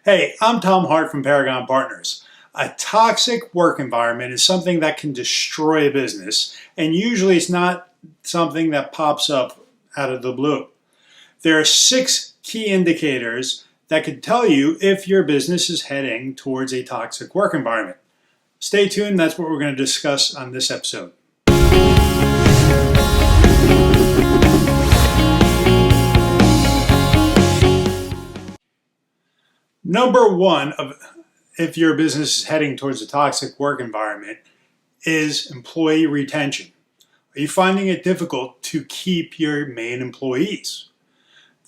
Hey, I'm Tom Hart from Paragon Partners. A toxic work environment is something that can destroy a business, and usually it's not something that pops up out of the blue. There are 6 key indicators that could tell you if your business is heading towards a toxic work environment. Stay tuned, that's what we're going to discuss on this episode. Number one, if your business is heading towards a toxic work environment, is employee retention. Are you finding it difficult to keep your main employees?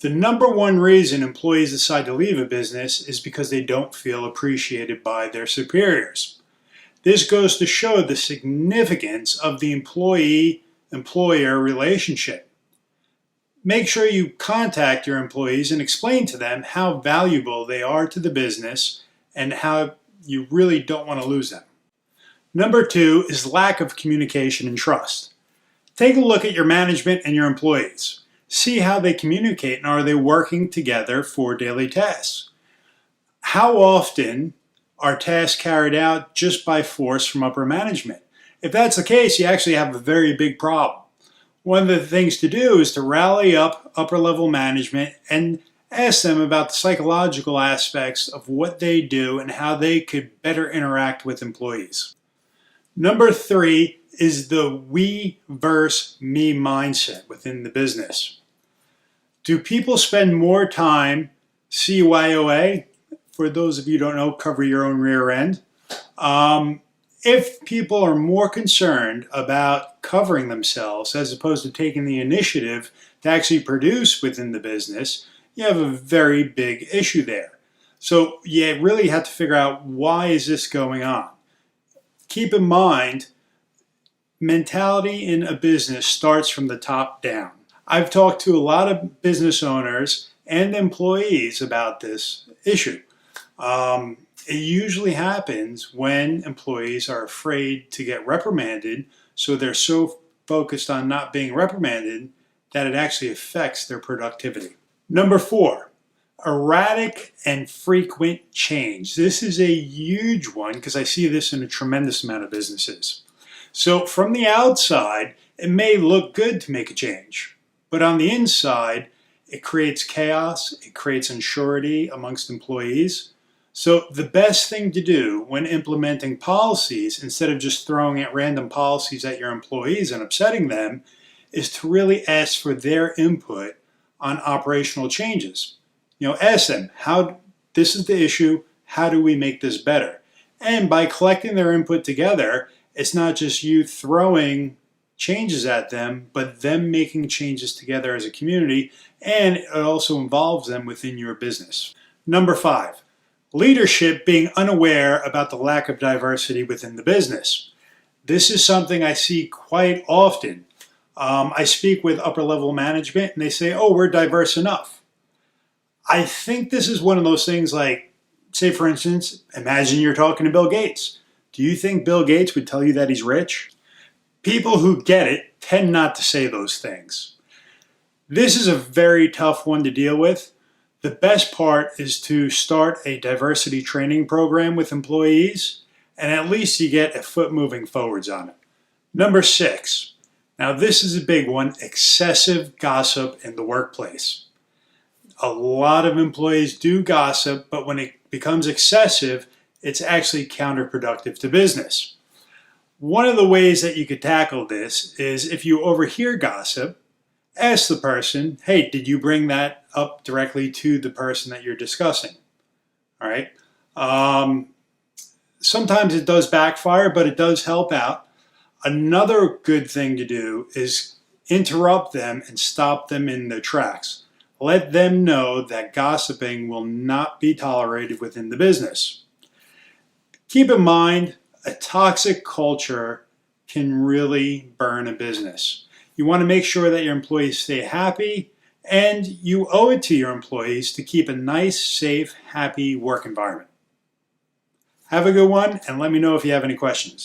The number one reason employees decide to leave a business is because they don't feel appreciated by their superiors. This goes to show the significance of the employee-employer relationship. Make sure you contact your employees and explain to them how valuable they are to the business and how you really don't want to lose them. Number 2 is lack of communication and trust. Take a look at your management and your employees. See how they communicate and are they working together for daily tasks. How often are tasks carried out just by force from upper management? If that's the case, you actually have a very big problem. One of the things to do is to rally up upper level management and ask them about the psychological aspects of what they do and how they could better interact with employees. Number 3 is the we versus me mindset within the business. Do people spend more time CYOA? For those of you who don't know, cover your own rear end. If people are more concerned about covering themselves as opposed to taking the initiative to actually produce within the business, you have a very big issue there. So you really have to figure out, why is this going on? Keep in mind, mentality in a business starts from the top down. I've talked to a lot of business owners and employees about this issue. It usually happens when employees are afraid to get reprimanded, so they're so focused on not being reprimanded that it actually affects their productivity. Number 4, erratic and frequent change. This is a huge one because I see this in a tremendous amount of businesses. So from the outside, it may look good to make a change, but on the inside, it creates chaos, it creates unsurety amongst employees. So the best thing to do when implementing policies, instead of just throwing at random policies at your employees and upsetting them, is to really ask for their input on operational changes. Ask them, this is the issue, how do we make this better? And by collecting their input together, it's not just you throwing changes at them, but them making changes together as a community, and it also involves them within your business. Number 5. Leadership being unaware about the lack of diversity within the business. This is something I see quite often. I speak with upper level management and they say, oh, we're diverse enough. I think this is one of those things like, say for instance, imagine you're talking to Bill Gates. Do you think Bill Gates would tell you that he's rich? People who get it tend not to say those things. This is a very tough one to deal with. The best part is to start a diversity training program with employees, and at least you get a foot moving forwards on it. Number 6. Now this is a big one, excessive gossip in the workplace. A lot of employees do gossip, but when it becomes excessive, it's actually counterproductive to business. One of the ways that you could tackle this is, if you overhear gossip, ask the person, hey, did you bring that up directly to the person that you're discussing? All right. Sometimes it does backfire, but it does help out. Another good thing to do is interrupt them and stop them in their tracks. Let them know that gossiping will not be tolerated within the business. Keep in mind, a toxic culture can really burn a business. You want to make sure that your employees stay happy, and you owe it to your employees to keep a nice, safe, happy work environment. Have a good one, and let me know if you have any questions.